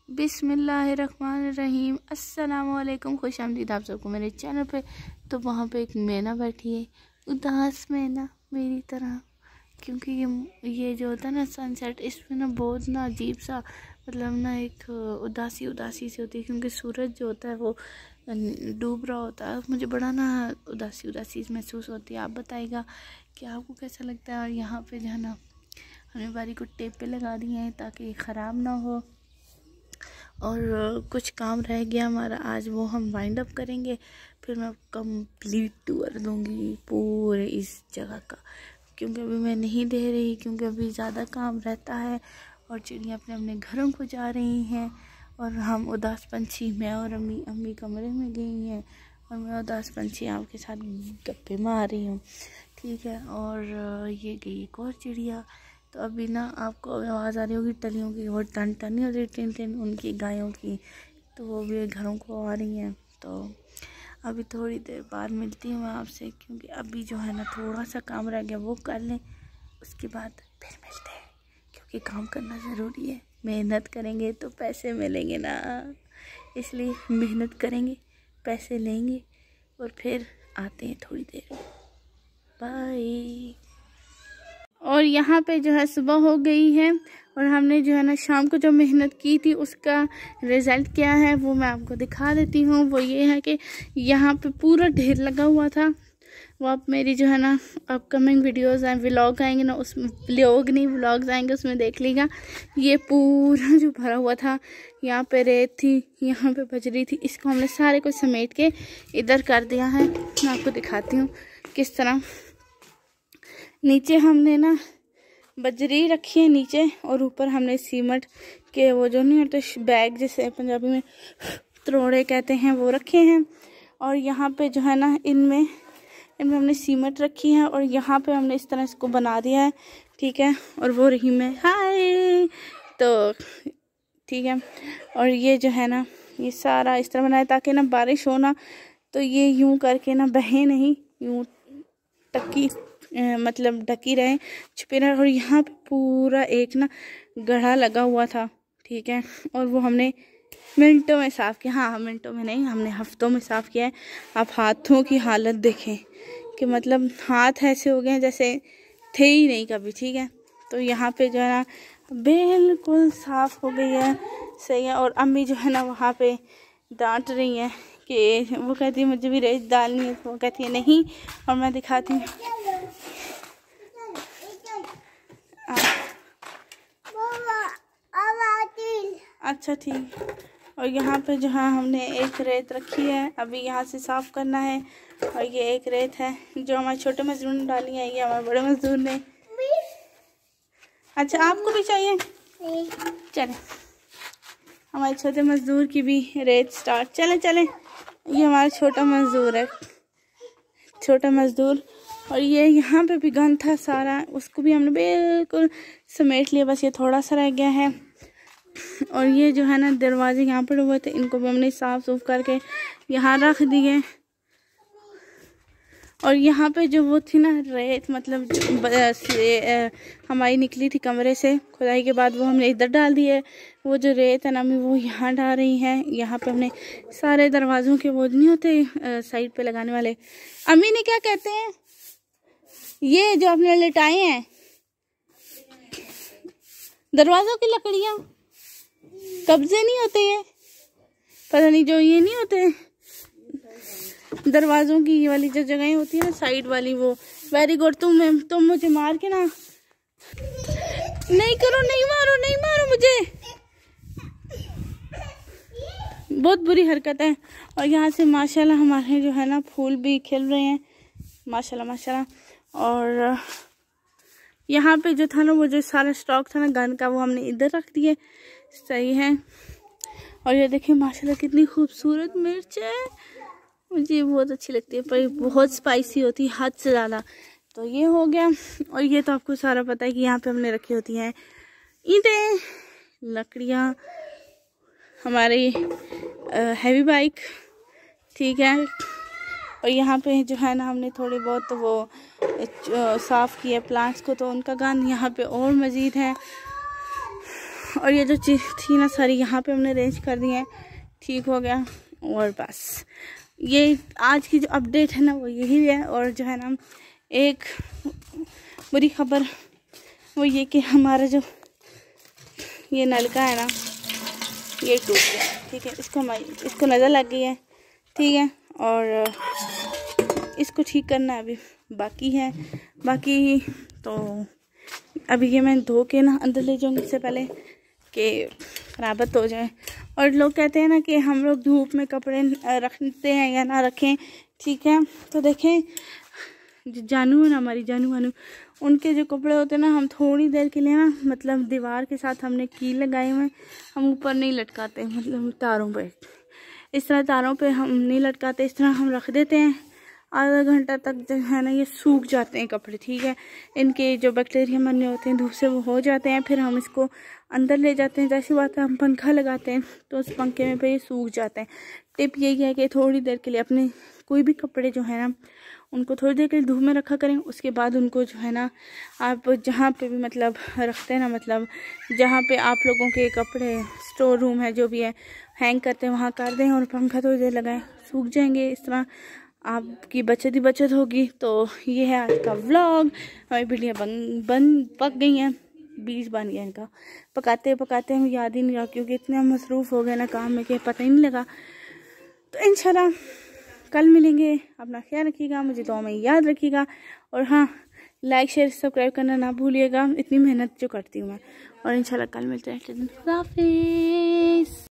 बिस्मिल्लाहिर्रहमानिर्रहीम। अस्सलामुअलैकुम, खुश आमदीद आप सबको मेरे चैनल पे। तो वहाँ पे एक मैना बैठी है, उदास मैना मेरी तरह, क्योंकि ये जो होता है ना सनसेट, इसमें ना बहुत ना अजीब सा मतलब ना एक उदासी उदासी सी होती है, क्योंकि सूरज जो होता है वो डूब रहा होता है। मुझे बड़ा ना उदासी उदासी महसूस होती है। आप बताइएगा कि आपको कैसा लगता है। और यहाँ पे जो है ना हमने बारी को टेप पे लगा दिए हैं ताकि ख़राब ना हो। और कुछ काम रह गया हमारा आज, वो हम वाइंड अप करेंगे, फिर मैं कंप्लीट टूर दूंगी पूरे इस जगह का, क्योंकि अभी मैं नहीं दे रही, क्योंकि अभी ज़्यादा काम रहता है और चिड़ियाँ अपने अपने घरों को जा रही हैं और हम उदास पंछी, मैं और अम्मी कमरे में गई हैं और मैं उदास पंछी आपके साथ गप्पे मार रही हूँ, ठीक है। और ये गई एक और चिड़िया। तो अभी ना आपको आवाज़ आ रही होगी टलियों की, वो टन टन नहीं होती, टिन टिन उनकी गायों की, तो वो भी घरों को आ रही हैं। तो अभी थोड़ी देर बाद मिलती हूँ मैं आपसे, क्योंकि अभी जो है ना थोड़ा सा काम रह गया, वो कर लें, उसके बाद फिर मिलते हैं, क्योंकि काम करना ज़रूरी है। मेहनत करेंगे तो पैसे मिलेंगे ना, इसलिए मेहनत करेंगे, पैसे लेंगे और फिर आते हैं थोड़ी देर में। बाय। और यहाँ पे जो है सुबह हो गई है और हमने जो है ना शाम को जो मेहनत की थी उसका रिज़ल्ट क्या है वो मैं आपको दिखा देती हूँ। वो ये है कि यहाँ पे पूरा ढेर लगा हुआ था। वो आप मेरी जो है ना अपकमिंग वीडियोस आए, व्लॉग आएंगे ना, उसमें व्लॉग नहीं व्लॉग्स आएंगे, उसमें देख लीजिएगा। ये पूरा जो भरा हुआ था, यहाँ पे रेत थी, यहाँ पे बजरी थी, इसको हमने सारे को समेट के इधर कर दिया है। मैं आपको दिखाती हूँ किस तरह। नीचे हमने ना बजरी रखी है नीचे, और ऊपर हमने सीमेंट के वो जो नहीं होते बैग, जैसे पंजाबी में त्रोड़े कहते हैं, वो रखे हैं। और यहाँ पे जो है ना इनमें हमने सीमेंट रखी है और यहाँ पे हमने इस तरह इसको बना दिया है, ठीक है। और वो रही मैं, हाय, तो ठीक है। और ये जो है ना ये सारा इस तरह बनाया ताकि ना बारिश हो ना तो ये यूं करके ना बहे नहीं, यूं टकी मतलब ढकी रहे, छुपे रहे। और यहाँ पे पूरा एक ना गड्ढा लगा हुआ था, ठीक है। और वो हमने मिनटों में साफ़ किया। हाँ, मिनटों में नहीं, हमने हफ्तों में साफ़ किया है। आप हाथों की हालत देखें कि मतलब हाथ ऐसे हो गए हैं जैसे थे ही नहीं कभी, ठीक है। तो यहाँ पे जो है ना बिल्कुल साफ़ हो गई है, सही है। और अम्मी जो है ना वहाँ पे डांट रही हैं कि वो कहती है मुझे भी रेत डालनी है, वो कहती है नहीं। और मैं दिखाती हूँ, अच्छा ठीक। और यहाँ पे जो है हमने एक रेत रखी है, अभी यहाँ से साफ़ करना है। और ये एक रेत है जो हमारे छोटे मजदूर ने डाली है, ये हमारे बड़े मजदूर ने। अच्छा, आपको भी चाहिए? चले, हमारे छोटे मजदूर की भी रेत स्टार्ट। चले चले, ये हमारा छोटा मजदूर है, छोटा मजदूर। और ये यहाँ पे भी गंद था सारा, उसको भी हमने बिल्कुल समेट लिया, बस ये थोड़ा सा रह गया है। और ये जो है ना दरवाजे यहाँ पर हुए थे, इनको भी हमने साफ सूफ करके यहाँ रख दिए। और यहाँ पे जो वो थी ना रेत, मतलब हमारी निकली थी कमरे से खुदाई के बाद, वो हमने इधर डाल दी है। वो जो रेत है ना अम्मी वो यहाँ डाल रही है। यहाँ पे हमने सारे दरवाज़ों के वो नहीं होते साइड पे लगाने वाले, अम्मी ने क्या कहते हैं, ये जो आपने लिटाए हैं दरवाज़ों की लकड़ियाँ, कब्जे नहीं होते, ये पता नहीं जो ये नहीं होते दरवाज़ों की ये वाली जो जगहें होती है ना साइड वाली, वो। Very good. तुम मुझे मार के ना, नहीं करो, नहीं मारो, नहीं मारो मुझे, बहुत बुरी हरकत है। और यहाँ से माशाल्लाह हमारे जो है ना फूल भी खिल रहे हैं, माशाल्लाह माशाल्लाह। और यहाँ पे जो था ना वो जो सारा स्टॉक था ना गंद का, वो हमने इधर रख दिए, सही है। और ये देखिए माशाल्लाह कितनी खूबसूरत मिर्च है, मुझे बहुत अच्छी लगती है, पर बहुत स्पाइसी होती है हद से ज़्यादा। तो ये हो गया। और ये तो आपको सारा पता है कि यहाँ पे हमने रखी होती हैं ईंटें, लकड़ियाँ, हमारी हैवी बाइक, ठीक है। और यहाँ पे जो है ना हमने थोड़े बहुत तो वो साफ़ किया प्लांट्स को, तो उनका गंद यहाँ पे और मज़ीद है। और ये जो चीज़ थी ना सारी यहाँ पे हमने अरेंज कर दी है, ठीक हो गया। और बस ये आज की जो अपडेट है ना वो यही है। और जो है ना एक बुरी खबर वो ये कि हमारा जो ये नलका है ना ये टूट गया, ठीक है। इसको नज़र लग गई है, ठीक है। और इसको ठीक करना अभी बाकी है। बाकी तो अभी ये मैं धो के ना अंदर ले जाऊँगी इससे पहले कि खराबत हो जाए। और लोग कहते हैं ना कि हम लोग धूप में कपड़े रखते हैं या ना रखें, ठीक है। तो देखें जो जानू है ना, हमारी जानू वानू, उनके जो कपड़े होते हैं ना हम थोड़ी देर के लिए ना मतलब दीवार के साथ हमने कील लगाए हुए, हम ऊपर नहीं लटकाते, मतलब तारों पे, इस तरह तारों पे हम नहीं लटकाते, इस तरह हम रख देते हैं। आधा घंटा तक जो है ना ये सूख जाते हैं कपड़े, ठीक है। इनके जो बैक्टीरिया मरने होते हैं धूप से वो हो जाते हैं, फिर हम इसको अंदर ले जाते हैं। जैसी बात है हम पंखा लगाते हैं तो उस पंखे में पे ये सूख जाते हैं। टिप यही है कि थोड़ी देर के लिए अपने कोई भी कपड़े जो है ना उनको थोड़ी देर के लिए धूप में रखा करें। उसके बाद उनको जो है ना आप जहाँ पे भी मतलब रखते हैं ना, मतलब जहाँ पे आप लोगों के कपड़े स्टोर रूम है जो भी है हैंग करते हैं वहाँ कर दें और पंखा थोड़ी देर लगाएं, सूख जाएंगे। इस तरह आपकी बचत ही बचत होगी। तो ये है आज का व्लॉग। हमारी भिंडियाँ पक गई हैं, बीज बन गया इनका। पकाते पकाते हमें याद ही नहीं रहा क्योंकि इतने मसरूफ़ हो गए ना काम में कि पता ही नहीं लगा। तो इंशाल्लाह कल मिलेंगे। अपना ख्याल रखिएगा, मुझे दुआ में याद रखिएगा। और हाँ, लाइक शेयर सब्सक्राइब करना ना भूलिएगा, इतनी मेहनत जो करती हूँ मैं। और इंशाल्लाह कल मिलते हैं। खुदा हाफिज़।